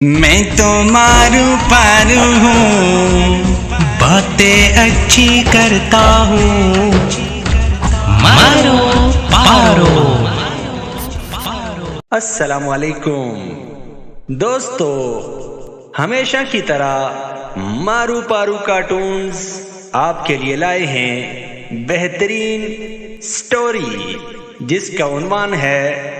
میں تو مارو پارو ہوں، باتیں اچھی کرتا ہوں، مارو پارو۔ السلام علیکم دوستو، ہمیشہ کی طرح مارو پارو کارٹونز آپ کے لیے لائے ہیں بہترین سٹوری جس کا عنوان ہے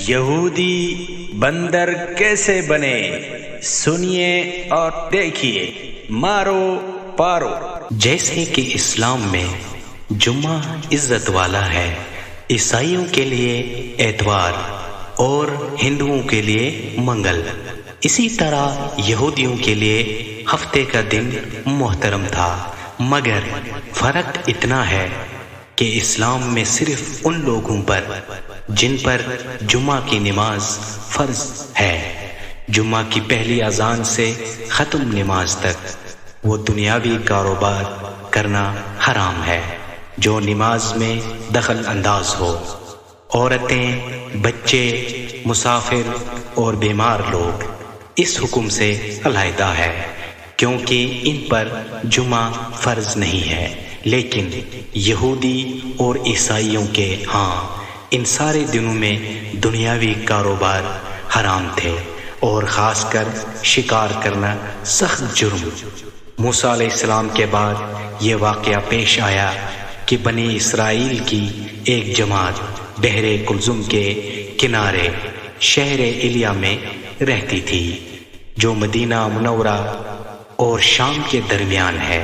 یہودی بندر کیسے بنے۔ سنیے اور دیکھیے مارو پارو۔ جیسے کہ اسلام میں جمعہ عزت والا ہے، عیسائیوں کے لیے اتوار اور ہندوؤں کے لیے منگل، اسی طرح یہودیوں کے لیے ہفتے کا دن محترم تھا، مگر فرق اتنا ہے کہ اسلام میں صرف ان لوگوں پر جن پر جمعہ کی نماز فرض ہے، جمعہ کی پہلی اذان سے ختم نماز تک وہ دنیاوی کاروبار کرنا حرام ہے جو نماز میں دخل انداز ہو۔ عورتیں، بچے، مسافر اور بیمار لوگ اس حکم سے علیحدہ ہے کیونکہ ان پر جمعہ فرض نہیں ہے، لیکن یہودی اور عیسائیوں کے ہاں ان سارے دنوں میں دنیاوی کاروبار حرام تھے اور خاص کر شکار کرنا سخت جرم۔ موسیٰ علیہ السلام کے بعد یہ واقعہ پیش آیا کہ بنی اسرائیل کی ایک جماعت بحر کلزم کے کنارے شہر ایلیا میں رہتی تھی جو مدینہ منورہ اور شام کے درمیان ہے۔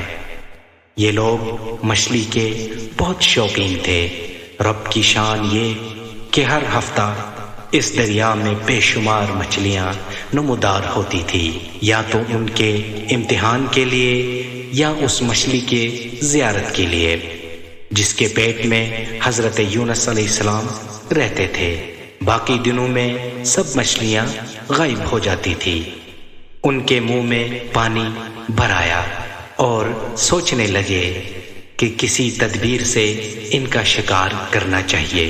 یہ لوگ مچھلی کے بہت شوقین تھے۔ رب کی شان یہ کہ ہر ہفتہ اس دریا میں بے شمار مچھلیاں نمودار ہوتی تھی، یا تو ان کے امتحان کے لیے یا اس مچھلی کے زیارت کے لیے جس کے پیٹ میں حضرت یونس علیہ السلام رہتے تھے۔ باقی دنوں میں سب مچھلیاں غائب ہو جاتی تھی۔ ان کے منہ میں پانی بھر آیا اور سوچنے لگے کہ کسی تدبیر سے ان کا شکار کرنا چاہیے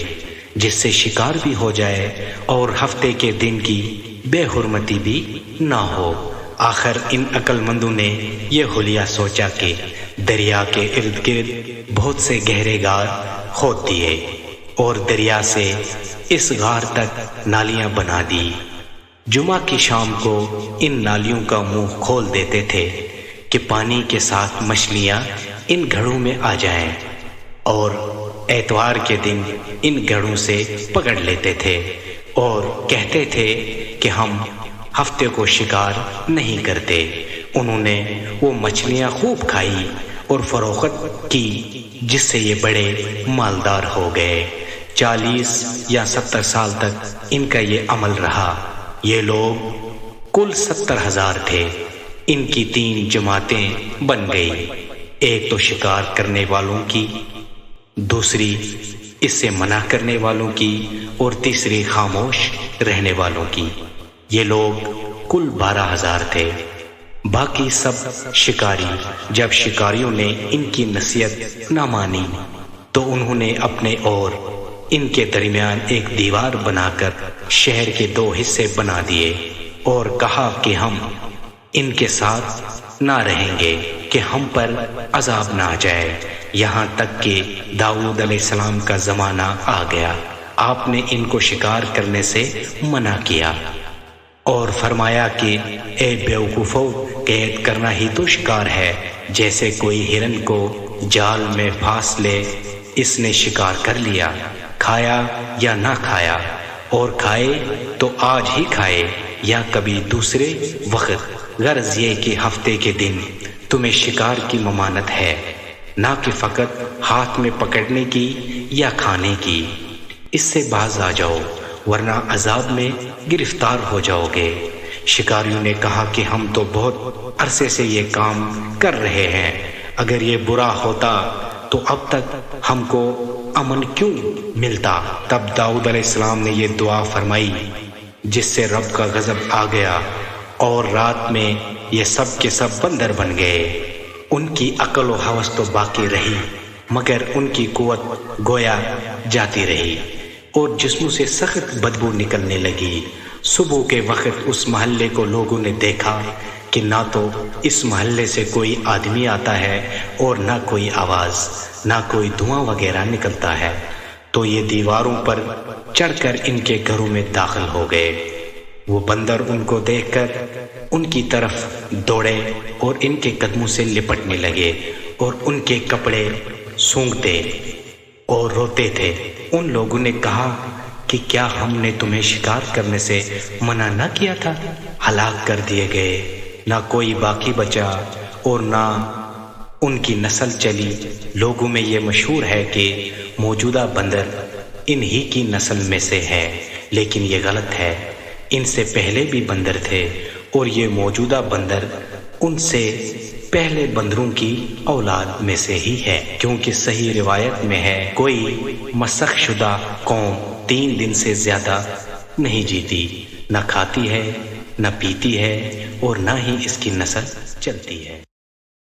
جس سے شکار بھی ہو جائے اور ہفتے کے دن کی بے حرمتی بھی نہ ہو۔ آخر ان عقل مندوں نے یہ حلیہ سوچا کہ دریا کے ارد گرد بہت سے گہرے غار کھود دیے اور دریا سے اس غار تک نالیاں بنا دی۔ جمعہ کی شام کو ان نالیوں کا منہ کھول دیتے تھے کہ پانی کے ساتھ مچھلیاں ان گھڑوں میں آ جائیں، اور اتوار کے دن ان گھڑوں سے پکڑ لیتے تھے اور کہتے تھے کہ ہم ہفتے کو شکار نہیں کرتے۔ انہوں نے وہ مچھلیاں خوب کھائی اور فروخت کی جس سے یہ بڑے مالدار ہو گئے۔ 40 یا 70 سال تک ان کا یہ عمل رہا۔ یہ لوگ کل 70,000 تھے۔ ان کی 3 جماعتیں بن گئی، ایک تو شکار کرنے والوں کی، دوسری اس سے منع کرنے والوں کی، اور تیسری خاموش رہنے والوں کی۔ یہ لوگ کل 12,000 تھے۔ باقی سب شکاری۔ جب شکاریوں نے ان کی نصیحت نہ مانی تو انہوں نے اپنے اور ان کے درمیان ایک دیوار بنا کر شہر کے 2 حصے بنا دیے اور کہا کہ ہم ان کے ساتھ نہ رہیں گے کہ ہم پر عذاب نہ آ جائے۔ یہاں تک کہ داؤد علیہ السلام کا زمانہ آ گیا۔ آپ نے ان کو شکار کرنے سے منع کیا اور فرمایا کہ اے بیوقوفو، قید کرنا ہی تو شکار ہے۔ جیسے کوئی ہرن کو جال میں پھانس لے، اس نے شکار کر لیا، کھایا یا نہ کھایا، اور کھائے تو آج ہی کھائے یا کبھی دوسرے وقت۔ غرض یہ کہ ہفتے کے دن تمہیں شکار کی ممانت ہے، نہ کہ فقط ہاتھ میں پکڑنے کی یا کھانے کی۔ اس سے باز آ جاؤ ورنہ عذاب میں گرفتار ہو جاؤ گے۔ شکاریوں نے کہا کہ ہم تو بہت عرصے سے یہ کام کر رہے ہیں، اگر یہ برا ہوتا تو اب تک ہم کو امن کیوں ملتا؟ تب داؤد علیہ السلام نے یہ دعا فرمائی جس سے رب کا غضب آ گیا اور رات میں یہ سب کے سب بندر بن گئے۔ ان کی عقل و ہوس تو باقی رہی مگر ان کی قوت گویا جاتی رہی اور جسموں سے سخت بدبو نکلنے لگی صبح کے وقت اس محلے کو لوگوں نے دیکھا کہ نہ تو اس محلے سے کوئی آدمی آتا ہے اور نہ کوئی آواز، نہ کوئی دھواں وغیرہ نکلتا ہے، تو یہ دیواروں پر چڑھ کر ان کے گھروں میں داخل ہو گئے۔ وہ بندر ان کو دیکھ کر ان کی طرف دوڑے اور ان کے قدموں سے لپٹنے لگے اور ان کے کپڑے سونگھتے اور روتے تھے۔ ان لوگوں نے کہا کہ کیا ہم نے تمہیں شکار کرنے سے منع نہ کیا تھا؟ ہلاک کر دیے گئے، نہ کوئی باقی بچا اور نہ ان کی نسل چلی۔ لوگوں میں یہ مشہور ہے کہ موجودہ بندر انہی کی نسل میں سے ہے، لیکن یہ غلط ہے۔ ان سے پہلے بھی بندر تھے اور یہ موجودہ بندر ان سے پہلے بندروں کی اولاد میں سے ہی ہے، کیونکہ صحیح روایت میں ہے کوئی مسخ شدہ قوم 3 دن سے زیادہ نہیں جیتی، نہ کھاتی ہے، نہ پیتی ہے اور نہ ہی اس کی نسل چلتی ہے۔